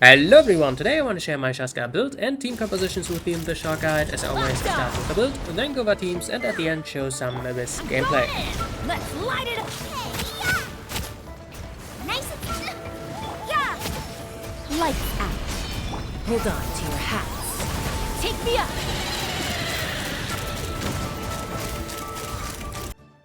Hello everyone, today I want to share my Chasca build and team compositions with you in the short guide. As always, start with the build, then go over teams, and at the end show some Abyss gameplay. Let's light it up. Nice. Yeah. Lights out. Hold on to your hats. Take me up.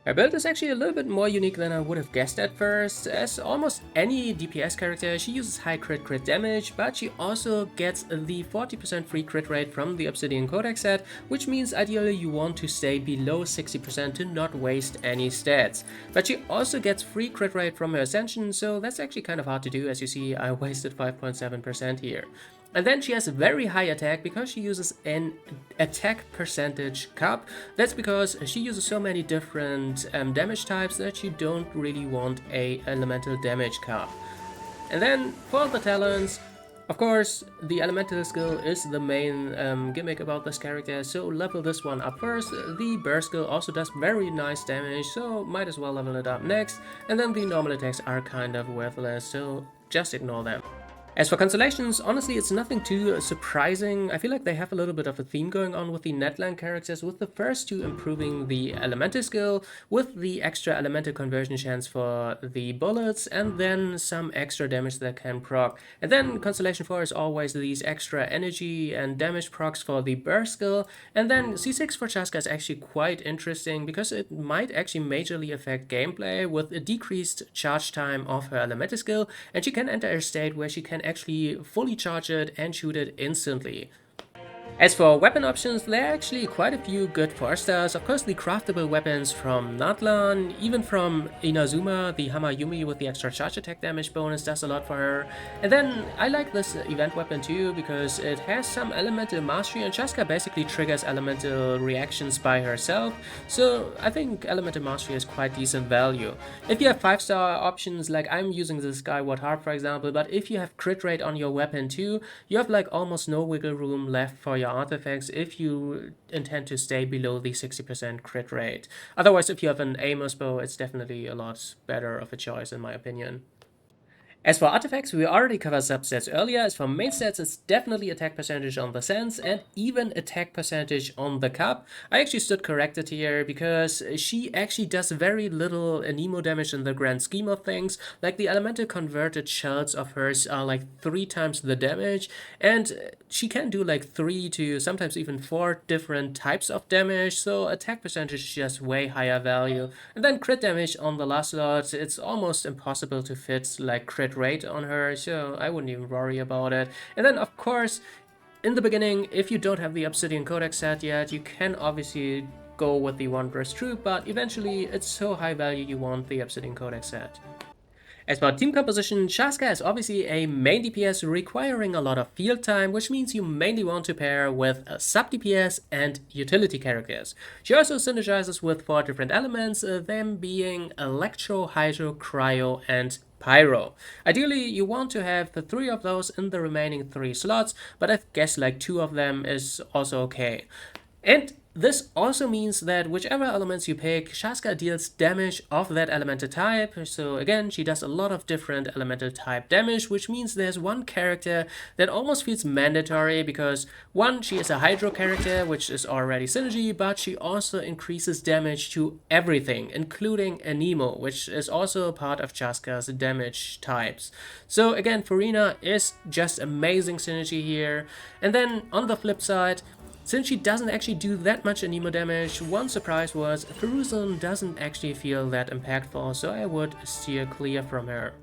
Her build is actually a little bit more unique than I would have guessed at first. As almost any DPS character, she uses high crit damage, but she also gets the 40% free crit rate from the Obsidian Codex set, which means ideally you want to stay below 60% to not waste any stats. But she also gets free crit rate from her Ascension, so that's actually kind of hard to do. As you see, I wasted 5.7% here. And then she has a very high attack because she uses an attack percentage cap. That's because she uses so many different damage types that you don't really want a elemental damage cap. And then for the talents, of course, the elemental skill is the main gimmick about this character, so level this one up first. The burst skill also does very nice damage, so might as well level it up next. And then the normal attacks are kind of worthless, so just ignore them. As for Constellations, honestly it's nothing too surprising. I feel like they have a little bit of a theme going on with the Netland characters, with the first two improving the elemental skill, with the extra elemental conversion chance for the bullets, and then some extra damage that can proc. And then Constellation 4 is always these extra energy and damage procs for the burst skill, and then C6 for Chasca is actually quite interesting because it might actually majorly affect gameplay with a decreased charge time of her elemental skill, and she can enter a state where she can actually fully charge it and shoot it instantly. As for weapon options, there are actually quite a few good 4-stars. Of course, the craftable weapons from Natlan, even from Inazuma, the Hamayumi with the extra charge attack damage bonus does a lot for her. And then I like this event weapon too because it has some elemental mastery, and Chasca basically triggers elemental reactions by herself. So I think elemental mastery is quite decent value. If you have 5-star options, like I'm using the Skyward Harp for example, but if you have crit rate on your weapon too, you have like almost no wiggle room left for your artifacts if you intend to stay below the 60% crit rate. Otherwise, if you have an Amos bow, it's definitely a lot better of a choice in my opinion. As for artifacts, we already covered substats earlier. As for main stats, it's definitely attack percentage on the Sense and even attack percentage on the Cup. I actually stood corrected here because she actually does very little anemo damage in the grand scheme of things. Like the elemental converted shells of hers are like 3 times the damage, and she can do like 3 to sometimes even 4 different types of damage, so attack percentage is just way higher value. And then crit damage on the last slot, it's almost impossible to fit like crit rate on her, so I wouldn't even worry about it. And then of course, in the beginning, if you don't have the Obsidian Codex set yet, you can obviously go with the Wanderer's Troop, but eventually it's so high value you want the Obsidian Codex set. As for team composition, Chasca is obviously a main DPS requiring a lot of field time, which means you mainly want to pair with sub DPS and utility characters. She also synergizes with 4 different elements, them being Electro, Hydro, Cryo, and Pyro. Ideally, you want to have the 3 of those in the remaining 3 slots, but I guess like 2 of them is also okay. And this also means that whichever elements you pick, Chasca deals damage of that elemental type. So again, she does a lot of different elemental type damage, which means there's one character that almost feels mandatory because one, she is a Hydro character, which is already synergy, but she also increases damage to everything, including Anemo, which is also a part of Chasca's damage types. So again, Farina is just amazing synergy here. And then on the flip side, since she doesn't actually do that much anemo damage, one surprise was Feruzon doesn't actually feel that impactful, so I would steer clear from her.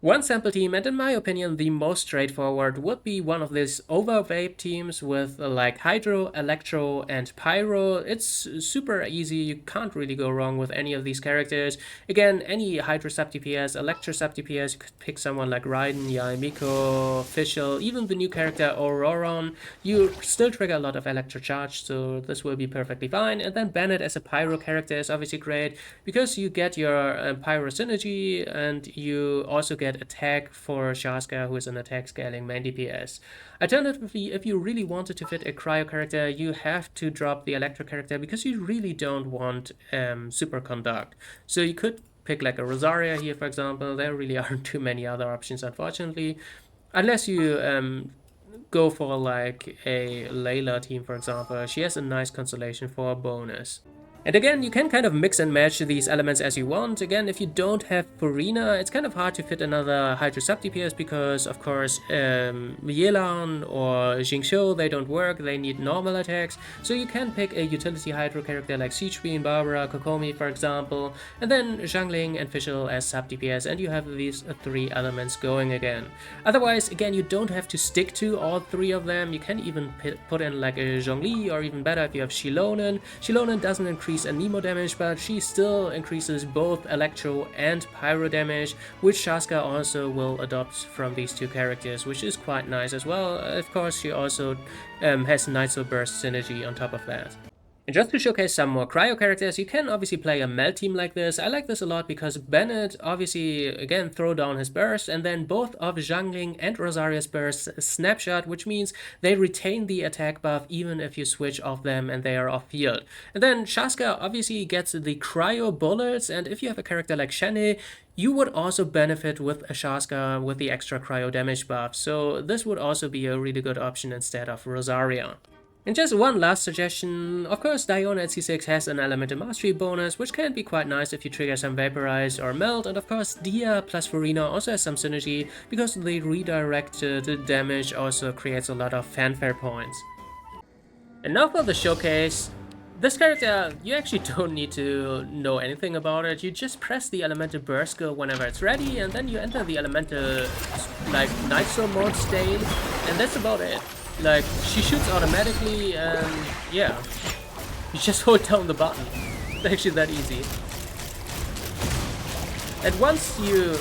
One sample team, and in my opinion the most straightforward, would be one of these overvape teams with like Hydro, Electro, and Pyro. It's super easy, you can't really go wrong with any of these characters. Again, any Hydro sub DPS, Electro sub DPS, you could pick someone like Raiden, Yaemiko, Fischl, even the new character Auroron. You still trigger a lot of Electro charge, so this will be perfectly fine. And then Bennett as a Pyro character is obviously great because you get your Pyro synergy and you also get attack for Chasca, who is an attack scaling main DPS. Alternatively, if you really wanted to fit a Cryo character, you have to drop the Electro character because you really don't want Superconduct. So you could pick like a Rosaria here, for example. There really aren't too many other options, unfortunately. Unless you go for like a Layla team, for example. She has a nice constellation for a bonus. And again, you can kind of mix and match these elements as you want. Again, if you don't have Furina, it's kind of hard to fit another Hydro sub DPS because, of course, Yelan or Jingxiu, they don't work, they need normal attacks. So you can pick a utility Hydro character like Siege Queen, Barbara, Kokomi, for example, and then Zhangling and Fischl as sub DPS, and you have these three elements going again. Otherwise, again, you don't have to stick to all three of them. You can even put in like a Zhongli, or even better if you have Xilonen. Xilonen doesn't increase Anemo damage, but she still increases both Electro and Pyro damage, which Chasca also will adopt from these two characters, which is quite nice as well. Of course, she also has Nightsoul Burst synergy on top of that. And just to showcase some more cryo characters, you can obviously play a melt team like this. I like this a lot because Bennett obviously again throw down his burst, and then both of Zhangling and Rosaria's bursts snapshot, which means they retain the attack buff even if you switch off them and they are off field. And then Chasca obviously gets the cryo bullets, and if you have a character like Shane, you would also benefit with a Chasca with the extra cryo damage buff, so this would also be a really good option instead of Rosaria. And just one last suggestion, of course Diona at C6 has an Elemental Mastery bonus, which can be quite nice if you trigger some Vaporize or Melt, and of course Dia plus Furina also has some synergy, because the redirected damage also creates a lot of fanfare points. And now for the showcase. This character, you actually don't need to know anything about it. You just press the Elemental Burst skill whenever it's ready, and then you enter the Elemental like Nitro mode state, and that's about it. Like, she shoots automatically, and yeah, you just hold down the button. It's actually that easy. And once you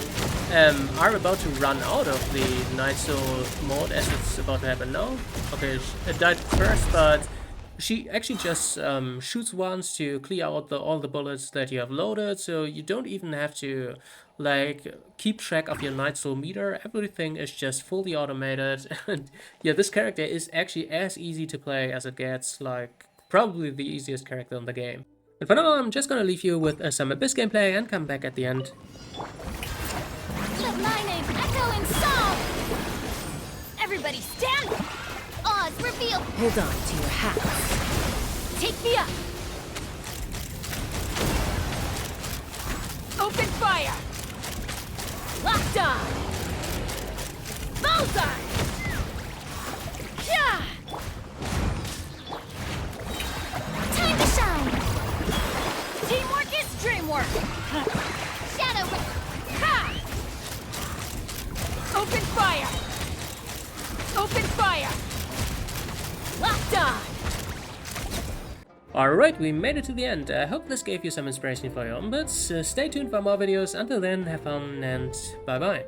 are about to run out of the Nitro mode, as it's about to happen now, okay, it died first, but she actually just shoots once to clear out all the bullets that you have loaded, so you don't even have to like keep track of your Nightsoul meter. Everything is just fully automated, and yeah, this character is actually as easy to play as it gets, like probably the easiest character in the game. And for now, I'm just gonna leave you with some Abyss gameplay and come back at the end. Let my name echo in song! Everybody stand! Oz, reveal! Hold on to your hats. Take me up! Open fire! Locked on! Bullseye! Yeah! Time to shine! Teamwork is dreamwork! Shadow! Ha! Open fire! Open fire! Locked on! Alright, we made it to the end. I hope this gave you some inspiration for your own bits. Stay tuned for more videos. Until then, have fun and bye bye.